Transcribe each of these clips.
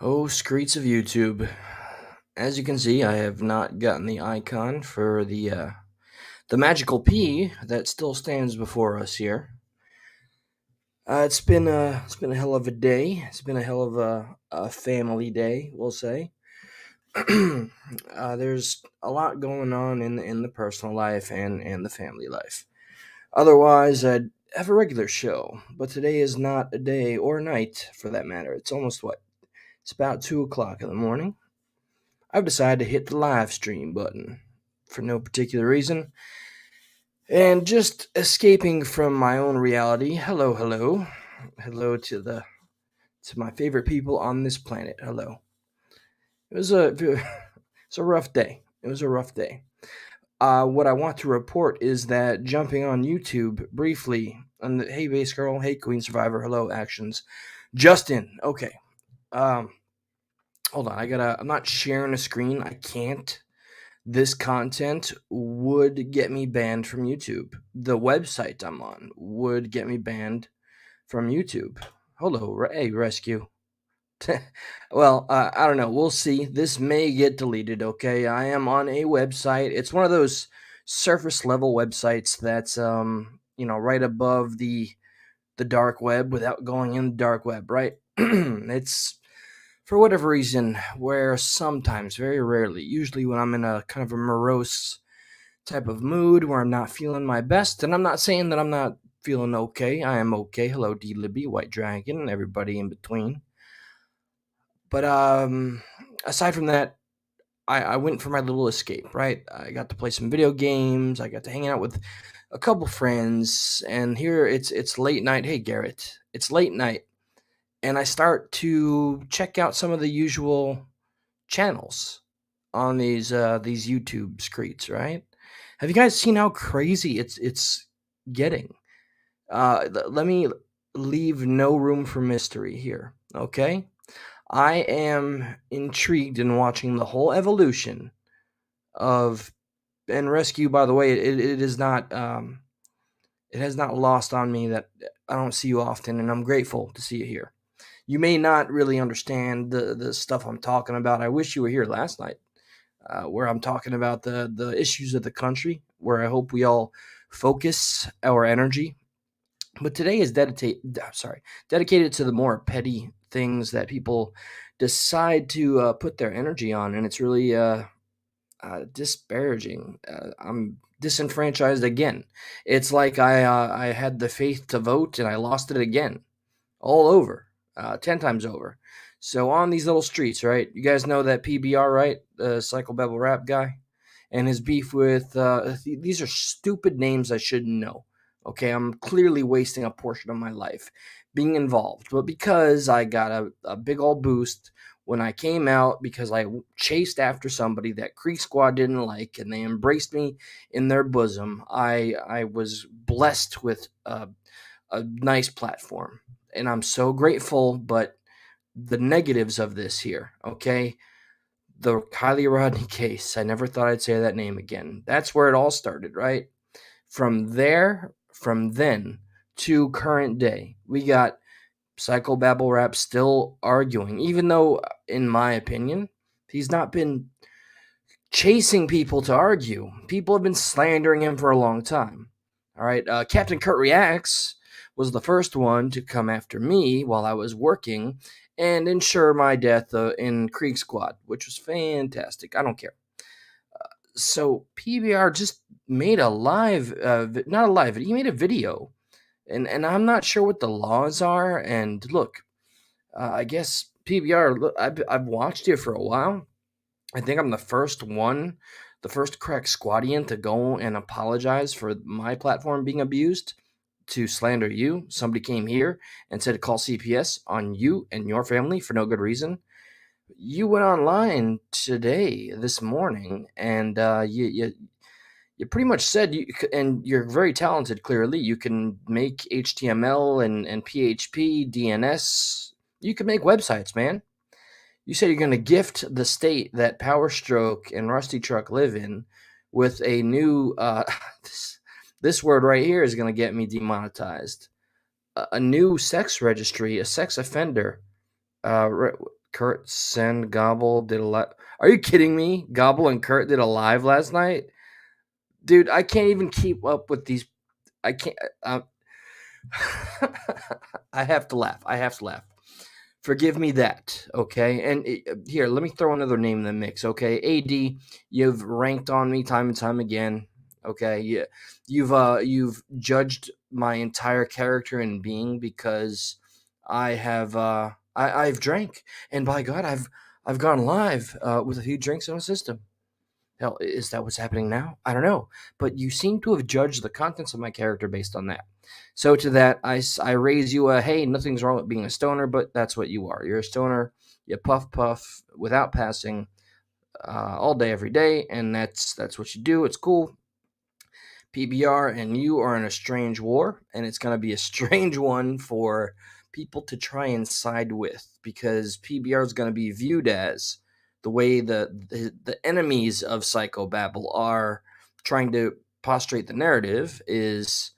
Oh, skreets of YouTube. As you can see, I have not gotten the icon for the magical P that still stands before us here. It's been a hell of a day. It's been a hell of a family day, we'll say. There's a lot going on in the personal life and the family life. Otherwise, I'd have a regular show, but today is not a day or a night for that matter. It's almost what? It's about 2 o'clock in the morning. I've decided to hit the live stream button for no particular reason and just escaping from my own reality. Hello, hello. Hello to my favorite people on this planet. Hello. It's a rough day. It was a rough day. What I want to report is that jumping on YouTube briefly on the Hey Base Girl, Hey Queen Survivor, hello actions. Justin, okay. Um Hold on, I'm not sharing a screen. I can't. This content would get me banned from YouTube. The website I'm on would get me banned from YouTube. Hello, hey, rescue. Well, I don't know. We'll see. This may get deleted, okay? I am on a website. It's one of those surface level websites that's right above the dark web without going in the dark web, right? It's for whatever reason where sometimes, very rarely, usually when I'm in a kind of a morose type of mood where I'm not feeling my best. And I'm not saying that I'm not feeling okay. I am okay. Hello, D Libby, White Dragon, and everybody in between. But aside from that, I went for my little escape, right? I got to play some video games. I got to hang out with a couple friends. And here it's late night. Hey, Garrett, it's late night. And I start to check out some of the usual channels on these YouTube screets, right? Have you guys seen how crazy it's getting? Let me leave no room for mystery here, okay? I am intrigued in watching the whole evolution of and rescue. By the way, it is not it has not lost on me that I don't see you often, and I'm grateful to see you here. You may not really understand the stuff I'm talking about. I wish you were here last night, where I'm talking about the issues of the country, where I hope we all focus our energy. But today is dedicated to the more petty things that people decide to put their energy on, and it's really disparaging. I'm disenfranchised again. It's like I had the faith to vote and I lost it again, all over, 10 times over. So on these little streets, right? You guys know that PBR, right? The Psychobabble rap guy, and his beef with these are stupid names I shouldn't know. Okay, I'm clearly wasting a portion of my life being involved, but because I got a big old boost when I came out because I chased after somebody that Creeksquad didn't like, and they embraced me in their bosom. I was blessed with a nice platform, and I'm so grateful. But the negatives of this here, okay? The Kylie Rodney case. I never thought I'd say that name again. That's where it all started, right? From then to current day, we got Psychobabble Rap still arguing, even though, in my opinion, he's not been chasing people to argue. People have been slandering him for a long time. All right, Captain Kurt Reacts was the first one to come after me while I was working and ensure my death in Creeksquad, which was fantastic. I don't care. So PBR just made a live, not a live, he made a video, and I'm not sure what the laws are. And look, I guess PBR. I've watched it for a while. I think I'm the first crack squadian to go and apologize for my platform being abused to slander you. Somebody came here and said to call CPS on you and your family for no good reason. You went online today, this morning, and you pretty much said and you're very talented. Clearly, you can make HTML and PHP, DNS. You can make websites, man. You said you're going to gift the state that Power Stroke and Rusty Truck live in with a new this word right here is going to get me demonetized. A new sex registry, a sex offender Kurt, Send, Gobble did a live. Are you kidding me? Gobble and Kurt did a live last night, dude. I can't even keep up with these. I can't. I have to laugh. I have to laugh. Forgive me that, okay? And here, let me throw another name in the mix, okay? AD, you've ranked on me time and time again, okay? You've judged my entire character and being because I've drank, and by God, I've gone live with a few drinks in my system. Hell, is that what's happening now? I don't know. But you seem to have judged the contents of my character based on that. So to that, I raise you a, hey, nothing's wrong with being a stoner, but that's what you are. You're a stoner. You puff without passing all day, every day, and that's what you do. It's cool. PBR and you are in a strange war, and it's going to be a strange one for people to try and side with because PBR is going to be viewed as the way the enemies of Psychobabble are trying to prostrate the narrative is,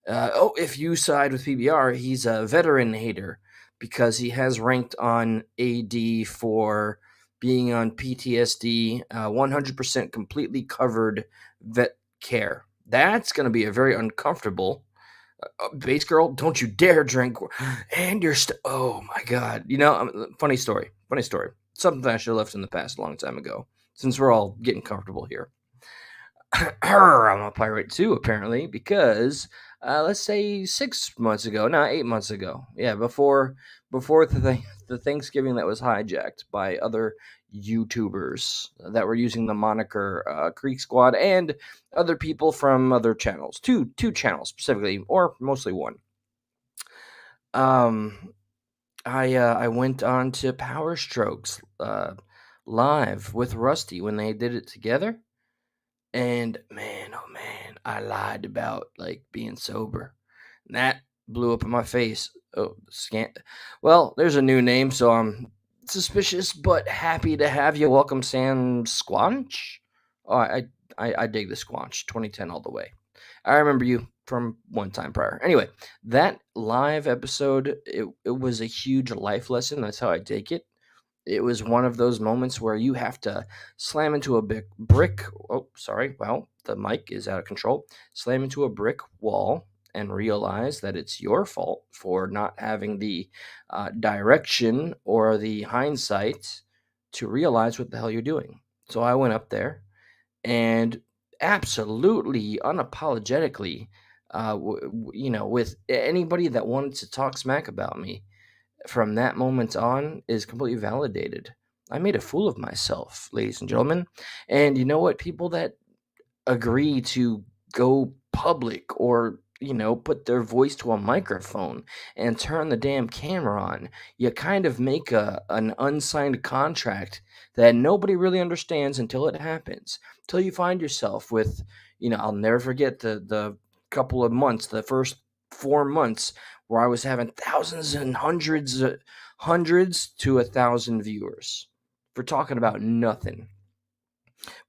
if you side with PBR, he's a veteran hater because he has ranked on AD for being on PTSD, 100% completely covered vet care. That's going to be a very uncomfortable. Base girl, don't you dare drink. And you're oh my God. Funny story. Funny story. Something I should have left in the past a long time ago, since we're all getting comfortable here. I'm a pirate too, apparently, because let's say 6 months ago, no, 8 months ago, yeah, before the Thanksgiving that was hijacked by other YouTubers that were using the moniker Creeksquad and other people from other channels, two channels specifically, or mostly one. I went on to Power Strokes live with Rusty when they did it together. And man, oh man, I lied about like being sober. And that blew up in my face. Oh, Well, there's a new name, so I'm suspicious, but happy to have you. Welcome, Sam Squanch. Oh, I dig the Squanch. 2010 all the way. I remember you from one time prior. Anyway, that live episode, it was a huge life lesson. That's how I take it. It was one of those moments where you have to slam into a big brick. Oh, sorry. Well, the mic is out of control. Slam into a brick wall and realize that it's your fault for not having the direction or the hindsight to realize what the hell you're doing. So I went up there and absolutely unapologetically, with anybody that wanted to talk smack about me from that moment on is completely validated. I made a fool of myself, ladies and gentlemen. And you know what? People that agree to go public or put their voice to a microphone and turn the damn camera on, you kind of make an unsigned contract that nobody really understands until it happens, until you find yourself with, I'll never forget the couple of months, the first 4 months where I was having thousands and hundreds to 1,000 viewers for talking about nothing.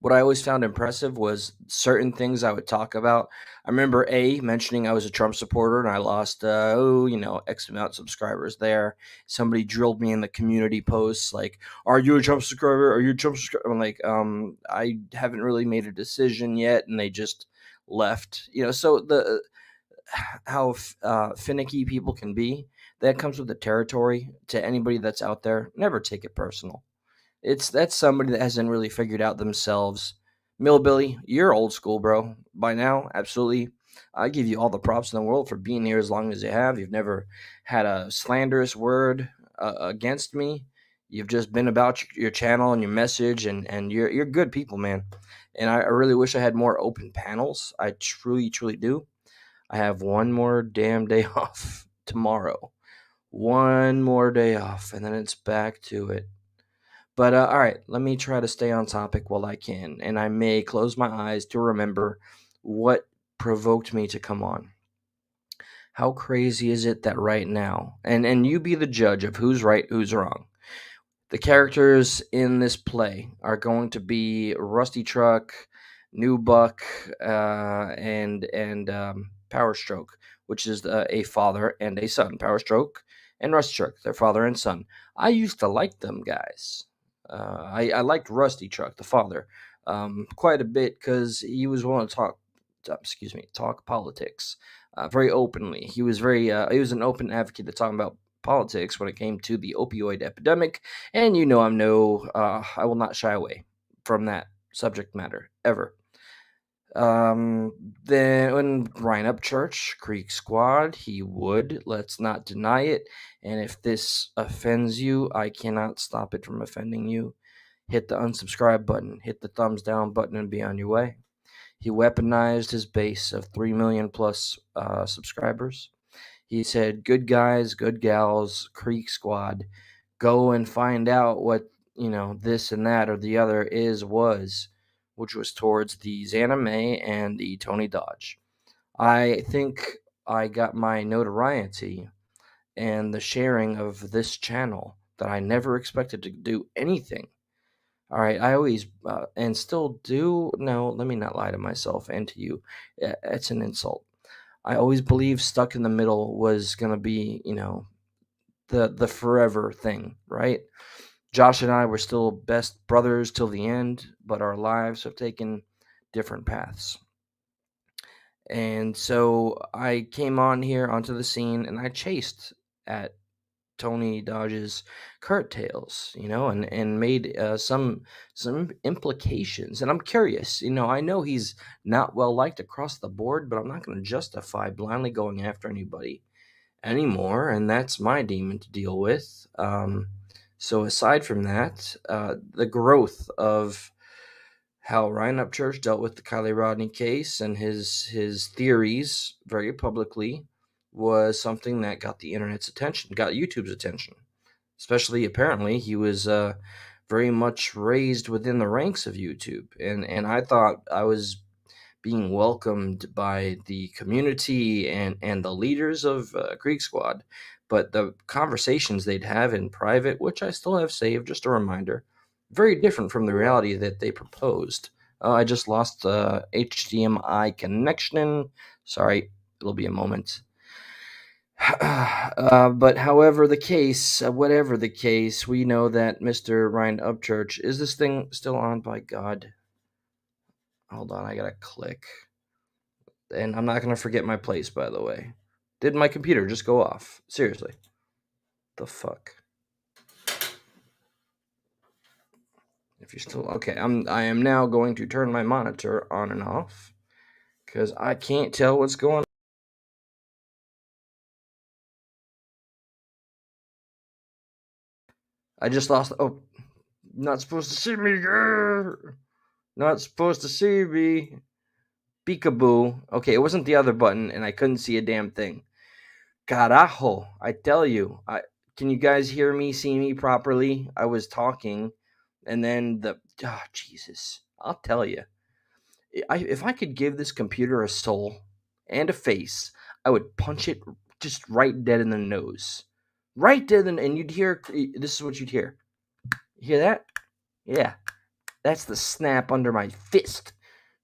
What I always found impressive was certain things I would talk about. I remember mentioning I was a Trump supporter and I lost X amount of subscribers there. Somebody drilled me in the community posts like, "Are you a Trump subscriber? Are you a Trump subscriber?" I'm like, I haven't really made a decision yet, and they just left. So how finicky people can be, that comes with the territory. To anybody that's out there, never take it personal. That's somebody that hasn't really figured out themselves. Millbilly, you're old school, bro. By now, absolutely. I give you all the props in the world for being here as long as you have. You've never had a slanderous word against me. You've just been about your channel and your message, and you're good people, man. And I really wish I had more open panels. I truly, truly do. I have one more damn day off tomorrow. One more day off, and then it's back to it. But all right, let me try to stay on topic while I can, and I may close my eyes to remember what provoked me to come on. How crazy is it that right now, and you be the judge of who's right, who's wrong. The characters in this play are going to be Rusty Truck, New Buck, and Power Stroke, which is a father and a son. Power Stroke and Rusty Truck, their father and son. I used to like them guys. I liked Rusty Truck, the father, quite a bit because he was willing to talk politics very openly. He was an open advocate to talk about politics when it came to the opioid epidemic, and I will not shy away from that subject matter ever. Then when Ryan Upchurch, Creeksquad, he would. Let's not deny it. And if this offends you, I cannot stop it from offending you. Hit the unsubscribe button, hit the thumbs down button, and be on your way. He weaponized his base of 3 million plus subscribers. He said, "Good guys, good gals, Creeksquad, go and find out what this and that or the other was," which was towards the Xaname and the Tony Dodge. I think I got my notoriety and the sharing of this channel that I never expected to do anything. All right, I always and still do. No, let me not lie to myself and to you. It's an insult. I always believed Stuck in the Middle was gonna be, the forever thing, right? Josh and I were still best brothers till the end, but our lives have taken different paths. And so I came onto the scene, and I chased at Tony Dodge's curtails, and made some implications. And I'm curious, I know he's not well liked across the board, but I'm not going to justify blindly going after anybody anymore, and that's my demon to deal with. So aside from that, the growth of how Ryan Upchurch dealt with the Kylie Rodney case and his theories very publicly was something that got the internet's attention, got YouTube's attention. Especially, apparently, he was very much raised within the ranks of YouTube, and I thought I was being welcomed by the community and the leaders of Creeksquad. But the conversations they'd have in private, which I still have saved, just a reminder, very different from the reality that they proposed. I just lost HDMI connection. Sorry, it'll be a moment. But however the case, whatever the case, we know that Mr. Ryan Upchurch, is this thing still on, by God? Hold on, I gotta click. And I'm not going to forget my place, by the way. Did my computer just go off? Seriously. The fuck? If you're still okay, I am now going to turn my monitor on and off because I can't tell what's going on. I just lost. Oh, not supposed to see me. Not supposed to see me. Peekaboo. Okay, it wasn't the other button, and I couldn't see a damn thing. Carajo! I tell you. Can you guys hear me, see me properly? I was talking, and then Jesus! I'll tell you. If I could give this computer a soul and a face, I would punch it just right dead in the nose. Right dead and you'd hear, this is what you'd hear. You hear that? Yeah. That's the snap under my fist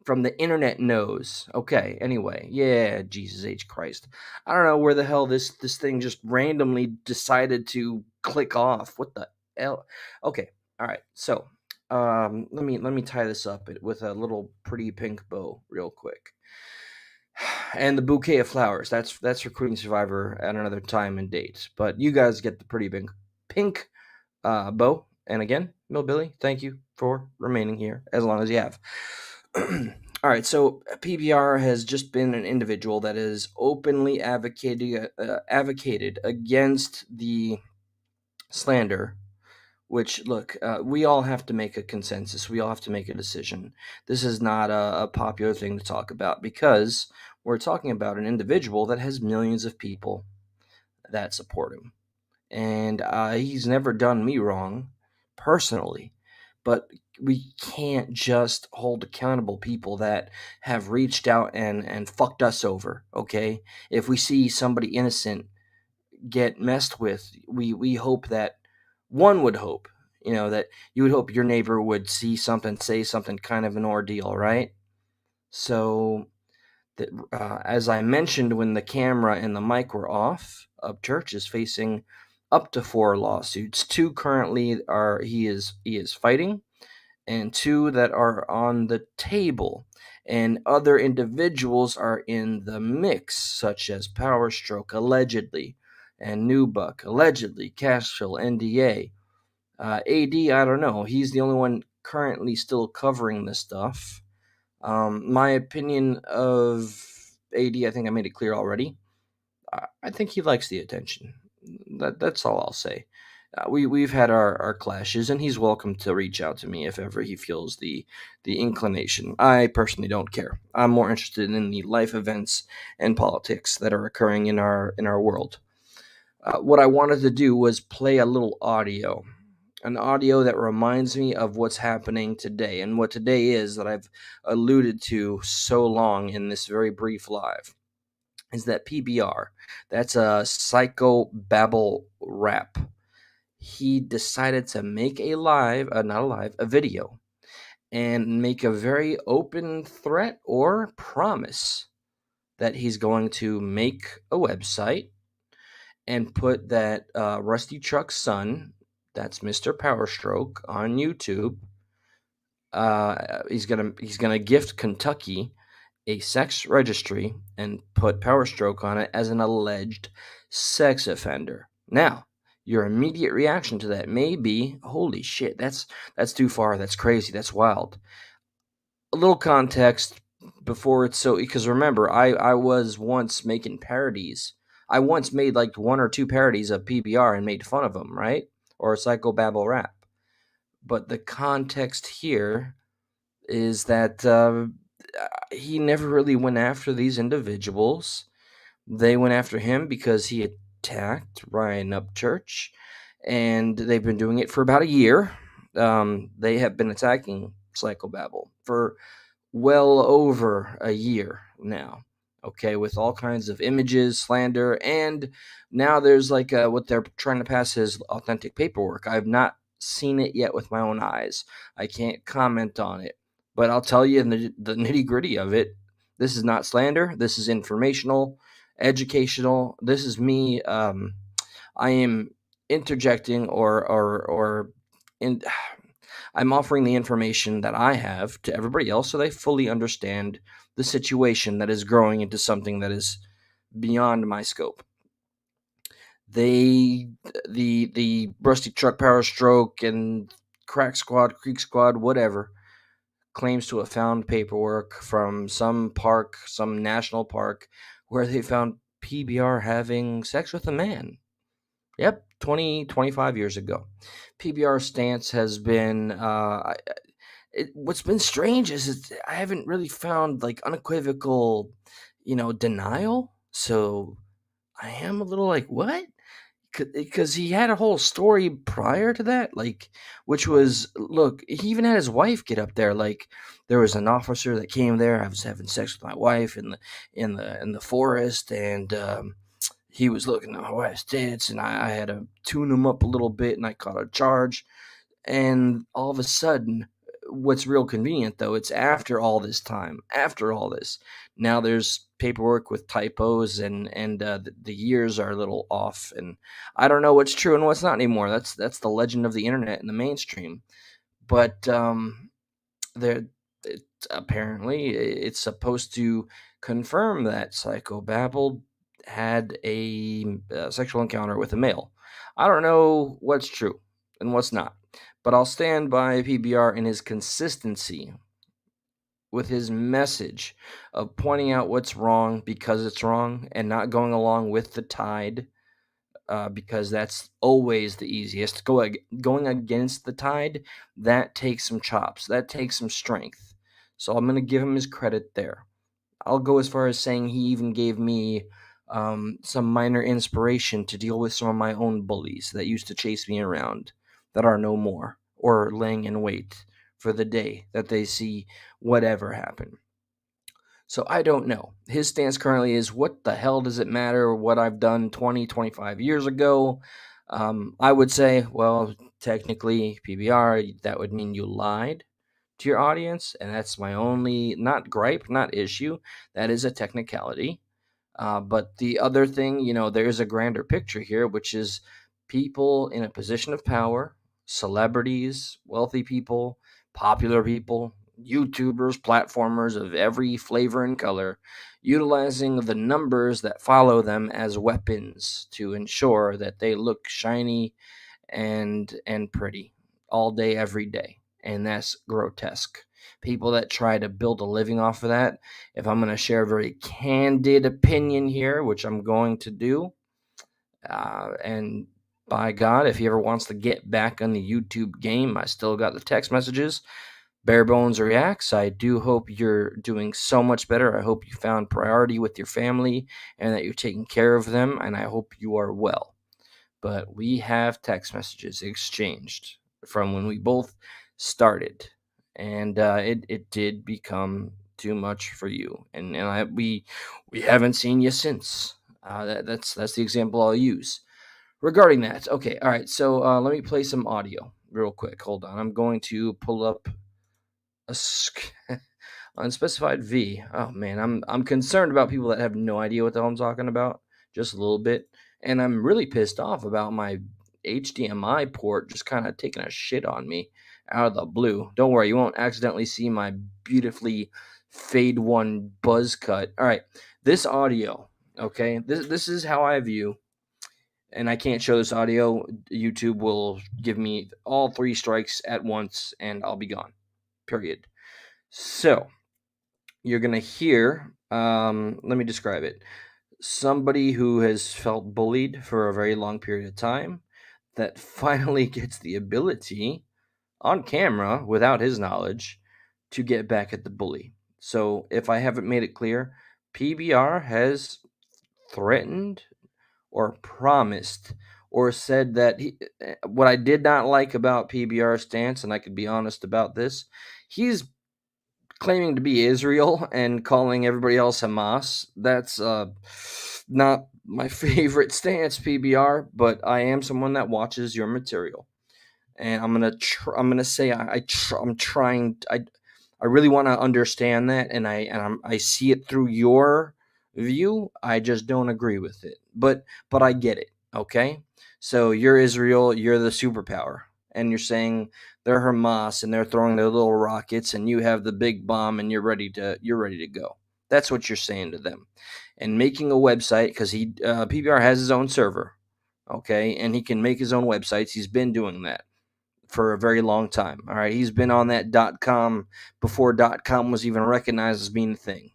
from the internet nose. Okay, anyway. Yeah, Jesus H. Christ. I don't know where the hell this thing just randomly decided to click off. What the hell? Okay, all right. So, let me tie this up with a little pretty pink bow real quick. And the bouquet of flowers. That's for Queen Survivor at another time and date. But you guys get the pretty pink bow. And again, Millbilly, thank you for remaining here as long as you have. All right, so PBR has just been an individual that is openly advocated against the slander. Which, look, we all have to make a consensus. We all have to make a decision. This is not a popular thing to talk about because we're talking about an individual that has millions of people that support him. And he's never done me wrong personally. But we can't just hold accountable people that have reached out and fucked us over, okay? If we see somebody innocent get messed with, we hope that one would hope, that you would hope your neighbor would see something, say something, kind of an ordeal, right? So, as I mentioned when the camera and the mic were off, Upchurch is facing up to 4 lawsuits. 2 currently are he is fighting, and 2 that are on the table. And other individuals are in the mix, such as Power Stroke allegedly, and New Buck allegedly, Cashville, NDA. AD, I don't know. He's the only one currently still covering this stuff. My opinion of AD, I think I made it clear already. I think he likes the attention. That's all I'll say. We've had our clashes, and he's welcome to reach out to me if ever he feels the inclination. I personally don't care. I'm more interested in the life events and politics that are occurring in our world. What I wanted to do was play a little audio, an audio that reminds me of what's happening today, and what today is that I've alluded to so long in this very brief live is that PBR. That's a psycho babble rap. He decided to make a live, not a live, a video, and make a very open threat or promise that he's going to make a website and put that Rusty Truck's son, that's Mr. Powerstroke, on YouTube. He's gonna gift Kentucky a sex registry and put Powerstroke on it as an alleged sex offender. Now, your immediate reaction to that may be, "Holy shit, that's too far. That's crazy. That's wild." A little context before it's so, because remember, I was once making parodies. I once made like 1 or 2 parodies of PBR and made fun of them, right? Or psychobabble rap. But the context here is that he never really went after these individuals. They went after him because he attacked Ryan Upchurch, and they've been doing it for about a year. They have been attacking Psychobabble for well over a year now. Okay, with all kinds of images, slander, and now there's like what they're trying to pass as authentic paperwork. I've not seen it yet with my own eyes. I can't comment on it, but I'll tell you in the nitty gritty of it. This is not slander. This is informational, educational. This is me. I am interjecting or in. I'm offering the information that I have to everybody else so they fully understand the situation that is growing into something that is beyond my scope. The Rusty Truck Power Stroke and Creeksquad, whatever, claims to have found paperwork from some park, some national park, where they found PBR having sex with a man. Yep, 25 years ago. PBR's stance has been what's been strange is I haven't really found like unequivocal, denial. So I am a little like, what? Because he had a whole story prior to that, like, which was, look, he even had his wife get up there. Like, there was an officer that came there. I was having sex with my wife in the forest, and he was looking at my wife's tits, and I had to tune him up a little bit, and I caught a charge. And all of a sudden, what's real convenient though, it's after all this time, after all this, now there's paperwork with typos, and the years are a little off, and I don't know what's true and what's not anymore. That's the legend of the internet and the mainstream. But there, apparently it's supposed to confirm that Psychobabble had a sexual encounter with a male. I don't know what's true and what's not, but I'll stand by PBR in his consistency with his message of pointing out what's wrong because it's wrong and not going along with the tide, because that's always the easiest. Going against the tide, that takes some chops, that takes some strength. So I'm going to give him his credit there. I'll go as far as saying he even gave me some minor inspiration to deal with some of my own bullies that used to chase me around that are no more, or laying in wait for the day that they see whatever happen. So I don't know. His stance currently is, what the hell does it matter what I've done 20, 25 years ago? I would say, well, technically, PBR, that would mean you lied to your audience, and that's my only, not gripe, not issue. That is a technicality. But the other thing, there's a grander picture here, which is people in a position of power, celebrities, wealthy people, popular people, YouTubers, platformers of every flavor and color, utilizing the numbers that follow them as weapons to ensure that they look shiny and pretty all day every day. And that's grotesque. People that try to build a living off of that, if I'm going to share a very candid opinion here, which I'm going to do, and by God, if he ever wants to get back on the YouTube game, I still got the text messages. Bare Bones Reacts, I do hope you're doing so much better. I hope you found priority with your family and that you're taking care of them, and I hope you are well. But we have text messages exchanged from when we both started, and it did become too much for you, and we haven't seen you since. That's the example I'll use regarding that. Okay, all right. So let me play some audio real quick. Hold on, I'm going to pull up a unspecified V. Oh man, I'm concerned about people that have no idea what the hell I'm talking about, just a little bit, and I'm really pissed off about my HDMI port just kind of taking a shit on me out of the blue. Don't worry, you won't accidentally see my beautifully fade one buzz cut. All right, this audio. Okay, this is how I view. And I can't show this audio. YouTube will give me all 3 strikes at once, and I'll be gone. Period. So you're gonna hear. Let me describe it. Somebody who has felt bullied for a very long period of time, that finally gets the ability on camera without his knowledge to get back at the bully. So if I haven't made it clear, PBR has threatened or promised or said that what I did not like about PBR's stance, and I could be honest about this, he's claiming to be Israel and calling everybody else Hamas. That's not my favorite stance, PBR, but I am someone that watches your material, and I'm gonna say I'm trying. I really want to understand that, and I see it through your view. I just don't agree with it, but I get it. Okay, so you're Israel, you're the superpower, and you're saying they're Hamas and they're throwing their little rockets, and you have the big bomb, and you're ready to go. That's what you're saying to them, and making a website because PBR has his own server, okay, and he can make his own websites. He's been doing that for a very long time. All right, he's been on that .com before .com was even recognized as being a thing.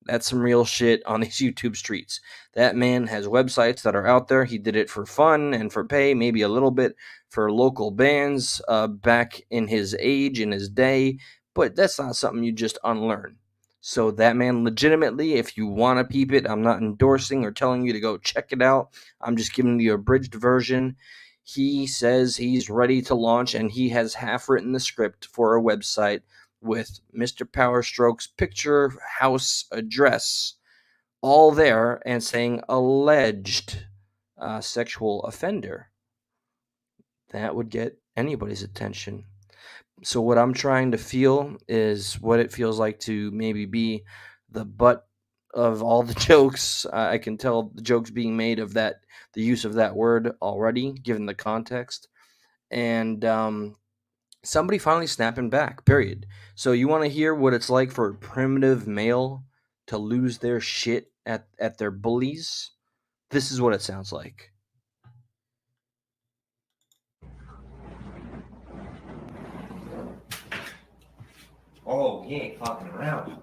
That's some real shit on these YouTube streets. That man has websites that are out there. He did it for fun and for pay, maybe a little bit for local bands back in his age, in his day, but that's not something you just unlearn. So that man legitimately, if you want to peep it, I'm not endorsing or telling you to go check it out. I'm just giving you the abridged version. He says he's ready to launch, and he has half written the script for a website with Mr. Powerstroke's picture, house, address, all there, and saying alleged sexual offender. That would get anybody's attention. So what I'm trying to feel is what it feels like to maybe be the butt of all the jokes. I can tell the jokes being made of that, the use of that word already, given the context. And somebody finally snapping back, period. So you want to hear what it's like for a primitive male to lose their shit at their bullies? This is what it sounds like. Oh, he ain't fucking around.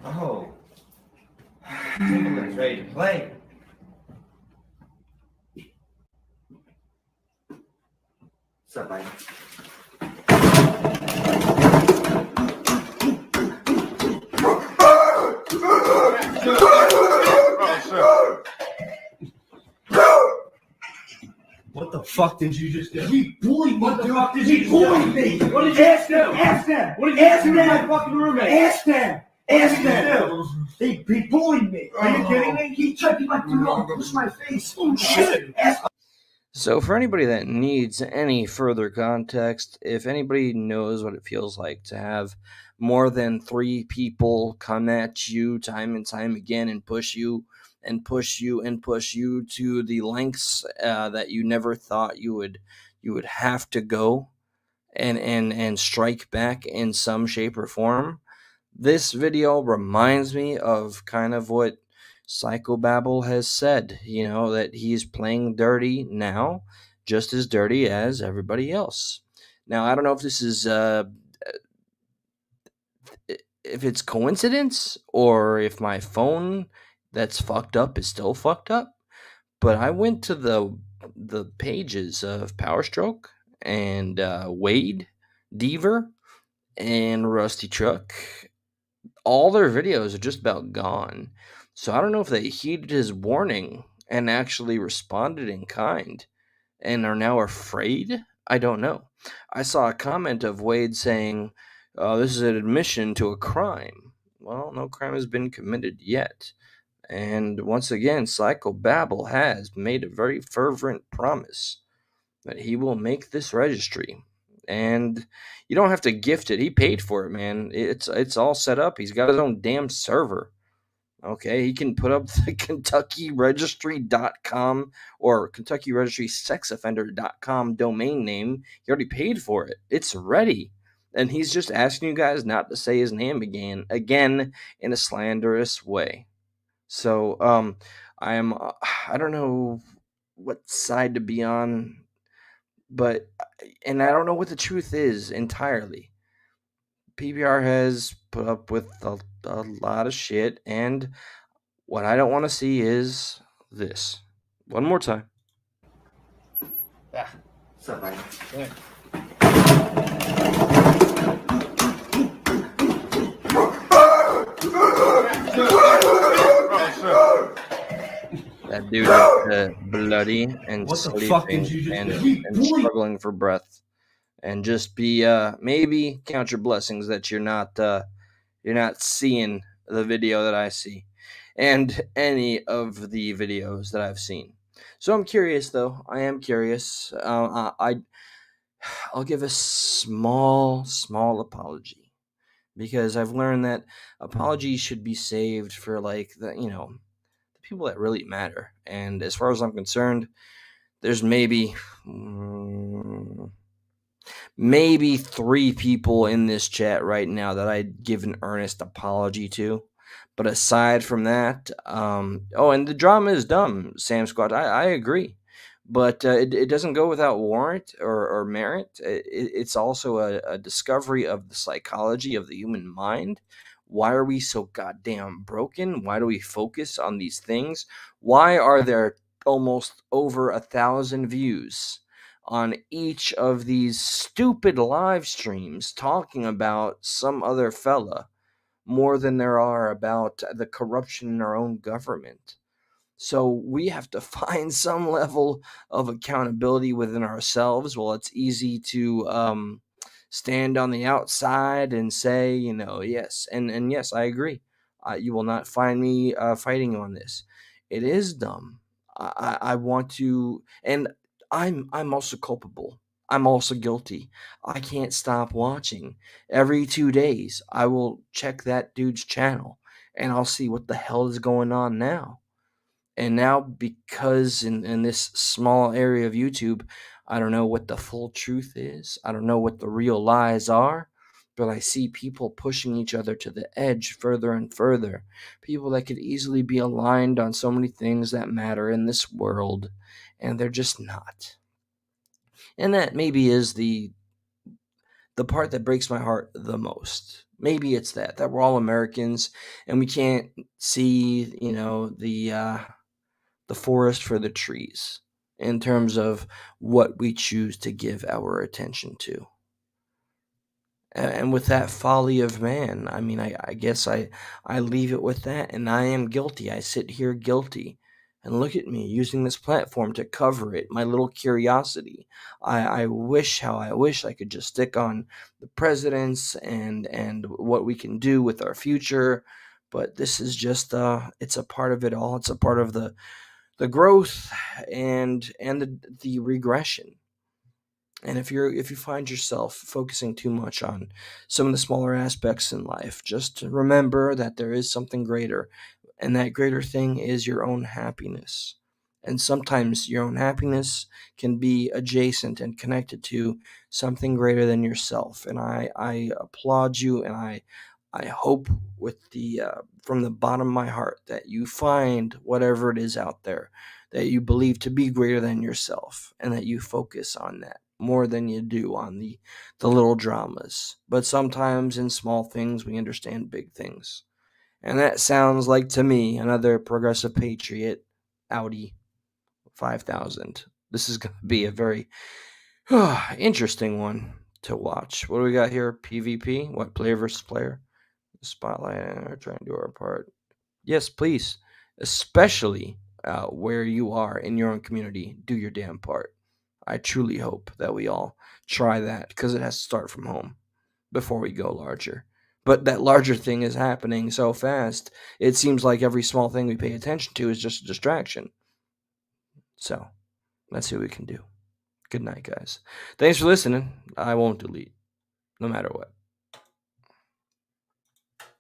Oh. Timberland's ready to play. What's up, Mike? What the fuck did you just do? He bullied me. What the fuck did he bully me? What did you ask them? Ask them. What did you ask them? My fucking roommate. Ask them. Ask them. He bullied me. Are you kidding me? He tried to push my face. Oh shit. So for anybody that needs any further context, if anybody knows what it feels like to have more than 3 people come at you time and time again and push you and push you to the lengths that you never thought you would have to go, and strike back in some shape or form. This video reminds me of kind of what Psychobabble has said, that he's playing dirty now, just as dirty as everybody else. Now, I don't know if this is if it's coincidence or if my phone that's fucked up is still fucked up, but I went to the pages of Power Stroke and Wade Deaver and Rusty Truck. All their videos are just about gone. So I don't know if they heeded his warning and actually responded in kind and are now afraid. I don't know. I saw a comment of Wade saying, this is an admission to a crime. Well, no crime has been committed yet. And once again, Psychobabble has made a very fervent promise that he will make this registry. And you don't have to gift it. He paid for it, man. It's all set up. He's got his own damn server. Okay, he can put up the KentuckyRegistry.com or KentuckyRegistrySexOffender.com domain name. He already paid for it. It's ready. And he's just asking you guys not to say his name again in a slanderous way. So, I don't know what side to be on, and I don't know what the truth is entirely. PBR has put up with a lot of shit, and what I don't want to see is this. One more time. What's up, man? That dude is bloody and What the sleeping fuck did you just and, do? and struggling for breath. And just be maybe count your blessings that you're not seeing the video that I see, and any of the videos that I've seen. So I'm curious, though. I am curious. I'll give a small apology, because I've learned that apologies should be saved for like the people that really matter. And as far as I'm concerned, there's maybe 3 people in this chat right now that I'd give an earnest apology to. But aside from that, and the drama is dumb, Sam Squad. I agree. But it doesn't go without warrant or merit. It's also a discovery of the psychology of the human mind. Why are we so goddamn broken? Why do we focus on these things? Why are there almost over 1,000 views on each of these stupid live streams talking about some other fella more than there are about the corruption in our own government? So we have to find some level of accountability within ourselves. Well, it's easy to stand on the outside and say, yes, and yes, I agree. You will not find me fighting on this. It is dumb. I want to, and I'm also culpable. I'm also guilty. I can't stop watching. Every 2 days, I will check that dude's channel, and I'll see what the hell is going on now. And now, because in this small area of YouTube, I don't know what the full truth is. I don't know what the real lies are. But I see people pushing each other to the edge further and further. People that could easily be aligned on so many things that matter in this world, and they're just not. And that maybe is the part that breaks my heart the most. Maybe it's that we're all Americans and we can't see, the forest for the trees in terms of what we choose to give our attention to. And with that folly of man, I mean, I guess I leave it with that, and I am guilty. I sit here guilty. And look at me using this platform to cover it, my little curiosity. I wish I could just stick on the presidents and what we can do with our future. But this is just, it's a part of it all. It's a part of the growth and the regression. And if you find yourself focusing too much on some of the smaller aspects in life, just remember that there is something greater. And that greater thing is your own happiness. And sometimes your own happiness can be adjacent and connected to something greater than yourself. And I applaud you, and I hope with the from the bottom of my heart that you find whatever it is out there that you believe to be greater than yourself, and that you focus on that more than you do on the little dramas. But sometimes in small things we understand big things. And that sounds like, to me, another progressive patriot Audi 5000. This is going to be a very interesting one to watch. What do we got here? PvP? What, player versus player? Spotlight, we're trying to do our part. Yes, please. Especially where you are in your own community, do your damn part. I truly hope that we all try that, because it has to start from home before we go larger. But that larger thing is happening so fast, it seems like every small thing we pay attention to is just a distraction. So, let's see what we can do. Good night, guys. Thanks for listening. I won't delete, no matter what.